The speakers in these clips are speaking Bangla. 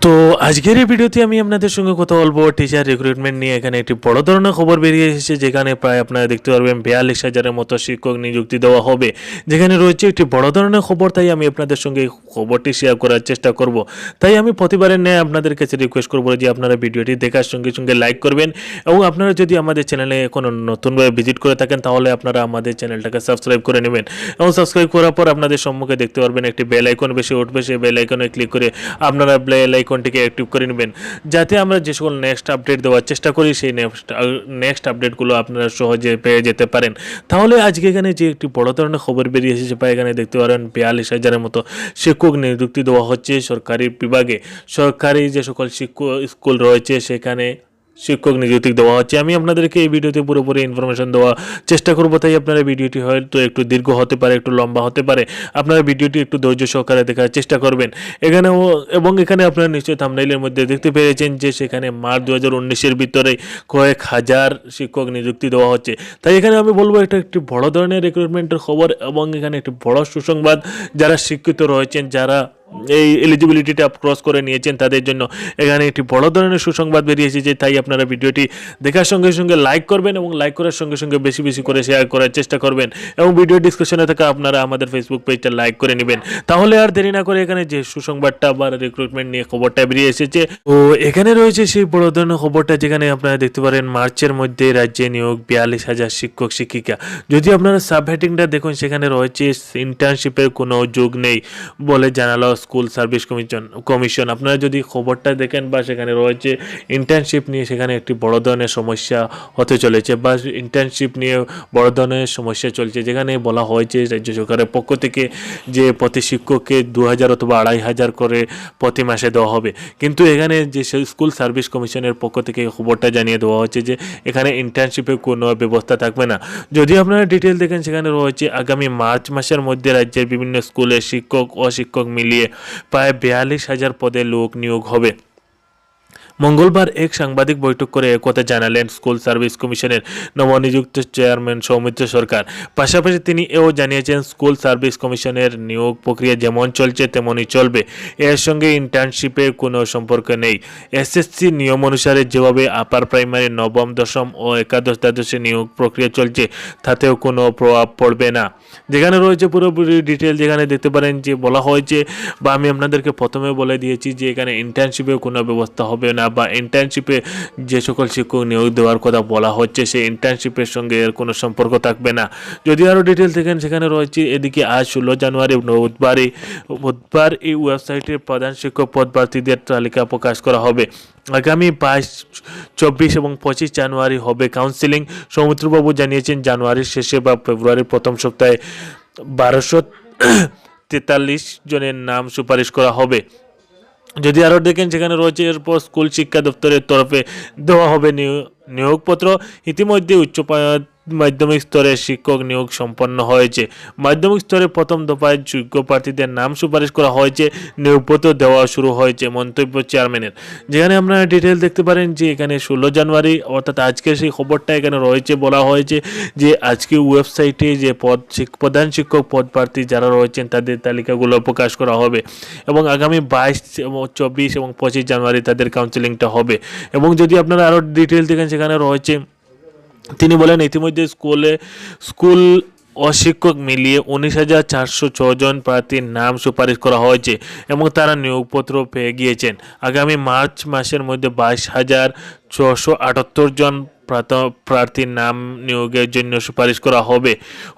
তো আজকের এই ভিডিওতে আমি আপনাদের সঙ্গে কথা বলবো টিচার রিক্রুটমেন্ট নিয়ে। এখানে একটি বড় ধরনের খবর বেরিয়ে এসেছে, যেখানে প্রায় আপনারা দেখতে পারবেন 42,000-এর মতো শিক্ষক নিযুক্তি দেওয়া হবে। যেখানে রয়েছে একটি বড় ধরনের খবর, তাই আমি আপনাদের সঙ্গে এই খবরটি শেয়ার করার চেষ্টা করব। তাই আমি প্রতিবারের ন্যায় আপনাদের কাছে রিকোয়েস্ট করবো যে আপনারা ভিডিওটি দেখার সঙ্গে সঙ্গে লাইক করবেন, এবং আপনারা যদি আমাদের চ্যানেলে কোনো নতুনভাবে ভিজিট করে থাকেন তাহলে আপনারা আমাদের চ্যানেলটাকে সাবস্ক্রাইব করে নেবেন, এবং সাবস্ক্রাইব করার পর আপনাদের সম্মুখে দেখতে পারবেন একটি বেল আইকন বেশি উঠবে। সেই বেল আইকনে ক্লিক করে আপনারা বেল আইকনটিকে অ্যাক্টিভ করে নেবেন, যাতে আমরা যে সকল নেক্সট আপডেট দেওয়ার চেষ্টা করি সেই নেক্সট আপডেটগুলো আপনারা সহজে পেয়ে যেতে পারেন। তাহলে আজকে এখানে যে একটি বড় ধরনের খবর বেরিয়ে এসেছে, বা এখানে দেখতে পারেন 42,000-এর মতো শিক্ষক নিযুক্তি দেওয়া হচ্ছে সরকারি বিভাগে। সরকারি যে সকল স্কুল রয়েছে সেখানে শিক্ষক নিযুক্তি দেওয়া হচ্ছে। আমি আপনাদেরকে এই ভিডিওতে পুরোপুরি ইনফরমেশন দেওয়ার চেষ্টা করবো, তাই আপনারা ভিডিওটি হয়তো একটু দীর্ঘ হতে পারে, একটু লম্বা হতে পারে। আপনারা ভিডিওটি একটু ধৈর্য সহকারে দেখার চেষ্টা করবেন। এখানে আপনারা নিশ্চয়ই থাম্বনেইলের মধ্যে দেখতে পেরেছেন যে সেখানে মার্চ 2019-এর ভিতরে কয়েক হাজার শিক্ষক নিযুক্তি দেওয়া হচ্ছে। তাই এখানে আমি বলবো এটা একটি বড় ধরনের রিক্রুটমেন্টের খবর, এবং এখানে একটি বড় সুসংবাদ। যারা শিক্ষিত রয়েছেন, যারা এই এলিজিবিলিটিটা ক্রস করে নিয়েছেন, তাদের জন্য এখানে একটি বড় ধরনের সুসংবাদ বেরিয়ে এসেছে। তাই আপনারা ভিডিওটি দেখার সঙ্গে সঙ্গে লাইক করবেন, এবং লাইক করার সঙ্গে সঙ্গে বেশি বেশি করে শেয়ার করার চেষ্টা করবেন, এবং ভিডিও ডিসক্রিপশনে থাকা আপনারা আমাদের ফেসবুক পেজটা লাইক করে নেবেন। তাহলে আর দেরি না করে এখানে যে সুসংবাদটা বা রিক্রুটমেন্ট নিয়ে খবরটা বেরিয়ে এসেছে, তো এখানে রয়েছে সেই বড় ধরনের খবরটা, যেখানে আপনারা দেখতে পারেন মার্চের মধ্যে রাজ্যে নিয়োগ 42,000 শিক্ষক শিক্ষিকা। যদি আপনারা সাব হেডিংটা দেখুন, সেখানে রয়েছে ইন্টার্নশিপের কোনো যোগ নেই বলে জানালো স্কুল সার্ভিস কমিশন। আপনারা যদি খবরটা দেখেন, বা সেখানে রয়েছে ইন্টার্নশিপ নিয়ে সেখানে একটি বড় ধরনের সমস্যা হতে চলেছে, বা ইন্টার্নশিপ নিয়ে বড় ধরনের সমস্যা চলছে, যেখানে বলা হয়েছে রাজ্য সরকারের পক্ষ থেকে যে প্রতি শিক্ষককে 2,000 অথবা 2,500 করে প্রতি মাসে দেওয়া হবে। কিন্তু এখানে যে স্কুল সার্ভিস কমিশনের পক্ষ থেকে খবরটা জানিয়ে দেওয়া হচ্ছে যে এখানে ইন্টার্নশিপের কোনো ব্যবস্থা থাকবে না। যদি আপনারা ডিটেল দেখেন, সেখানে রয়েছে আগামী মার্চ মাসের মধ্যে রাজ্যের বিভিন্ন স্কুলে শিক্ষক অশিক্ষক মিলিয়ে প্রায় 42,000 পদে লোক নিয়োগ হবে। মঙ্গলবার এক সাংবাদিক বৈঠক করে একথা জানালেন স্কুল সার্ভিস কমিশনের নবনিযুক্ত চেয়ারম্যান সৌমিত্র সরকার। পাশাপাশি তিনি এও জানিয়েছেন স্কুল সার্ভিস কমিশনের নিয়োগ প্রক্রিয়া যেমন চলছে তেমনই চলবে, এর সঙ্গে ইন্টার্নশিপের কোনো সম্পর্ক নেই। এসএসসি নিয়ম অনুসারে যেভাবে আপার প্রাইমারি নবম দশম ও একাদশ দ্বাদশে নিয়োগ প্রক্রিয়া চলছে, তাতেও কোনো প্রভাব পড়বে না। যেখানে রয়েছে পুরোপুরি ডিটেল, যেখানে দেখতে পারেন যে বলা হয়েছে, বা আমি আপনাদেরকে প্রথমে বলে দিয়েছি যে এখানে ইন্টার্নশিপের কোনো ব্যবস্থা হবে না, বা ইন্টার্নশিপে যে সকল শিক্ষক নিয়োগ দেওয়ার কথা বলা হচ্ছে সেই ইন্টার্নশিপের সঙ্গে এর কোনো সম্পর্ক থাকবে না। যদি আরও ডিটেল দেখেন, সেখানে রয়েছে এদিকে আজ 16 জানুয়ারি বুধবার এই ওয়েবসাইটের প্রধান শিক্ষক পদ প্রার্থীদের তালিকা প্রকাশ করা হবে। আগামী 22, 24 এবং 25 জানুয়ারি হবে কাউন্সিলিং। সৌমিত্রবাবু জানিয়েছেন জানুয়ারির শেষে বা ফেব্রুয়ারির প্রথম সপ্তাহে 1243 জনের নাম সুপারিশ করা হবে। যদি আরও দেখেন, সেখানে রয়েছে এরপর স্কুল শিক্ষা দপ্তরের তরফে দেওয়া হবে নিয়োগপত্র। ইতিমধ্যে মাধ্যমিক স্তরে শিক্ষক নিয়োগ সম্পন্ন হয়েছে। মাধ্যমিক স্তরে প্রথম দফায় যোগ্য প্রার্থীদের নাম সুপারিশ করা হয়েছে, নিয়োগপত্র দেওয়া শুরু হয়েছে মন্তব্য চেয়ারম্যানের। যেখানে আপনারা ডিটেল দেখতে পারেন যে এখানে 16 জানুয়ারি অর্থাৎ আজকে সেই খবরটা এখানে রয়েছে, বলা হয়েছে যে আজকে ওয়েবসাইটে যে প্রধান শিক্ষক পদ প্রার্থী যারা রয়েছেন তাদের তালিকাগুলো প্রকাশ করা হবে, এবং আগামী 22, 24 এবং 25 জানুয়ারি তাদের কাউন্সিলিংটা হবে। এবং যদি আপনারা আরও ডিটেল দেখেন, সেখানে রয়েছে তিনি বলেন ইতিমধ্যে স্কুল অশিক্ষক মিলিয়ে 19,406 জন প্রার্থীর নাম সুপারিশ করা হয়েছে, এবং তারা নিয়োগপত্র পেয়ে গিয়েছেন। আগামী মার্চ মাসের মধ্যে 22,678 জন প্রার্থীর নাম নিয়োগের জন্য সুপারিশ করা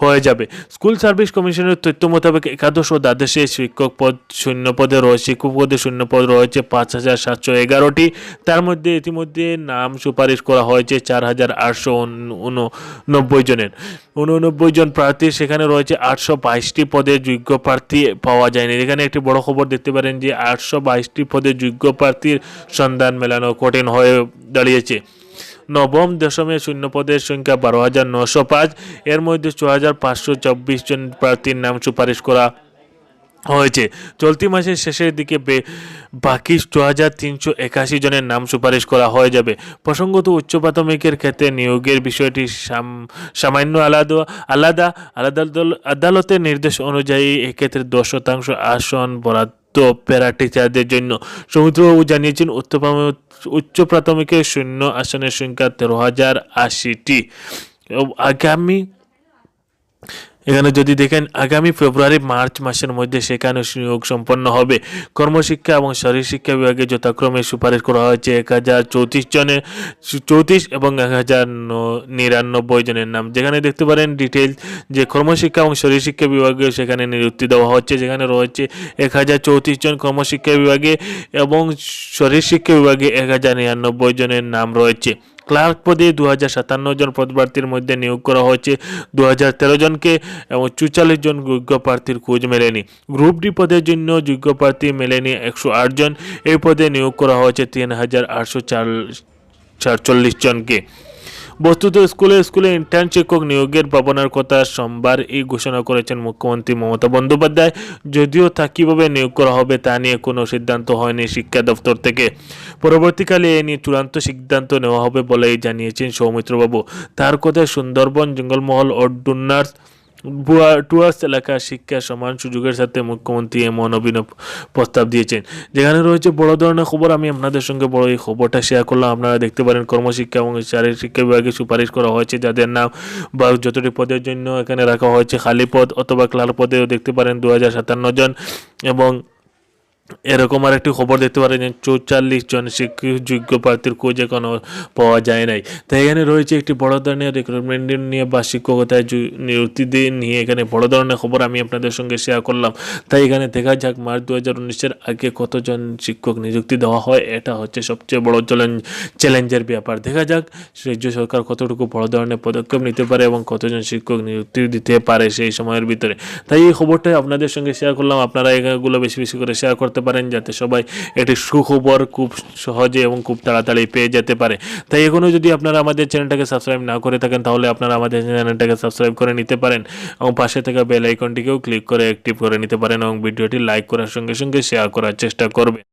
হয়ে যাবে। স্কুল সার্ভিস কমিশনের তথ্য মোতাবেক একাদশ ও দ্বাদশে শিক্ষক পদে শূন্য পদ রয়েছে 5,711টি। তার মধ্যে ইতিমধ্যে নাম সুপারিশ করা হয়েছে 4,889 জন প্রার্থী। সেখানে রয়েছে 822টি পদে যোগ্য প্রার্থী পাওয়া যায়নি। এখানে একটি বড় খবর দেখতে পারেন যে 822টি পদে যোগ্য প্রার্থীর সন্ধান মেলানো কঠিন হয়ে দাঁড়িয়েছে। নবম দশমে শূন্য পদের সংখ্যা 12,905, এর মধ্যে 4,524 জন প্রার্থীর নাম সুপারিশ করা হয়েছে। চলতি মাসের শেষের দিকে বাকি 4,381 জনের নাম সুপারিশ করা হয়ে যাবে। প্রসঙ্গত উচ্চ প্রাথমিকের ক্ষেত্রে নিয়োগের বিষয়টি সামান্য আলাদা। আদালতের নির্দেশ অনুযায়ী এক্ষেত্রে 10% আসন বরাদ্দ প্যারা টিচারদের জন্য। সৌমিত্রবাবু জানিয়েছেন উচ্চ প্রাথমিকের শূন্য আসনের সংখ্যা 13,080টি। আগামী এখানে যদি দেখেন আগামী ফেব্রুয়ারি মার্চ মাসের মধ্যে সেখানে নিয়োগ সম্পন্ন হবে। কর্মশিক্ষা এবং শরীরশিক্ষা বিভাগে যথাক্রমে সুপারিশ করা হয়েছে 1,034 এবং 1,099 জনের নাম। যেখানে দেখতে পারেন ডিটেলস যে কর্মশিক্ষা এবং শরীরশিক্ষা বিভাগে সেখানে নিযুক্তি দেওয়া হচ্ছে, যেখানে রয়েছে 1,034 জন কর্মশিক্ষা বিভাগে এবং শরীরশিক্ষা বিভাগে 1,099 জনের নাম রয়েছে। ক্লার্ক পদে 257 জন পদপ্রার্থীর মধ্যে নিয়োগ করা হয়েছে 2013 জনকে এবং 44 জন যোগ্য প্রার্থীর খোঁজ মেলেনি। গ্রুপ ডি পদের জন্য যোগ্য প্রার্থী মেলেনি 108 জন। এই পদে নিয়োগ করা হয়েছে 3,844 জনকে। বস্তুত স্কুলে ইন্টার্ন শিক্ষক নিয়োগের ভাবনার কথা সোমবার এই ঘোষণা করেছেন মুখ্যমন্ত্রী মমতা বন্দ্যোপাধ্যায়। যদিও তা কীভাবে নিয়োগ করা হবে তা নিয়ে কোনো সিদ্ধান্ত হয়নি শিক্ষা দপ্তর থেকে। পরবর্তীকালে এ নিয়ে চূড়ান্ত সিদ্ধান্ত নেওয়া হবে বলেই জানিয়েছেন সৌমিত্রবাবু। তার কথায় সুন্দরবন, জঙ্গলমহল ও ডুনার্স টুয়ার্স এলাকার শিক্ষা সমান সুযোগের সাথে মুখ্যমন্ত্রী এমন অভিনব প্রস্তাব দিয়েছেন। যেখানে রয়েছে বড় ধরনের খবর, আমি আপনাদের সঙ্গে বড় এই খবরটা শেয়ার করলাম। আপনারা দেখতে পারেন কর্মশিক্ষা এবং শারীরিক শিক্ষা বিভাগে সুপারিশ করা হয়েছে যাদের নাম বা যতটি পদের জন্য এখানে রাখা হয়েছে খালি পদ অথবা ক্লার্ক পদেও দেখতে পারেন 2,057 জন এবং এরকম আর একটি খবর দেখতে পারেন যে 44 জন শিক্ষক যোগ্য প্রার্থীর খোঁজ এখনো পাওয়া যায় নাই। তাই এখানে রয়েছে একটি বড় ধরনের রিক্রুটমেন্ট নিয়ে বা শিক্ষকতায় নিযুক্তি নিয়ে এখানে বড় ধরনের খবর আমি আপনাদের সঙ্গে শেয়ার করলাম। তাই এখানে দেখা যাক মার্চ 2019-এর আগে কতজন শিক্ষক নিযুক্তি দেওয়া হয়, এটা হচ্ছে সবচেয়ে বড় চ্যালেঞ্জের ব্যাপার। দেখা যাক রাজ্য সরকার কতটুকু বড় ধরনের পদক্ষেপ নিতে পারে এবং কতজন শিক্ষক নিযুক্তি দিতে পারে সেই সময়ের ভিতরে। তাই এই খবরটাই আপনাদের সঙ্গে শেয়ার করলাম। আপনারা এগুলো বেশি বেশি করে শেয়ার করতে পারেন যাতে সবাই একটি সুখবর খুব সহজে এবং খুব তাড়াতাড়ি পেয়ে যেতে পারে। তাই এখনও যদি আপনারা আমাদের চ্যানেলটাকে সাবস্ক্রাইব না করে থাকেন তাহলে আপনারা আমাদের চ্যানেলটাকে সাবস্ক্রাইব করে নিতে পারেন এবং পাশে থাকা বেল আইকনটিকেও ক্লিক করে অ্যাক্টিভ করে নিতে পারেন এবং ভিডিওটি লাইক করার সঙ্গে সঙ্গে শেয়ার করার চেষ্টা করবেন।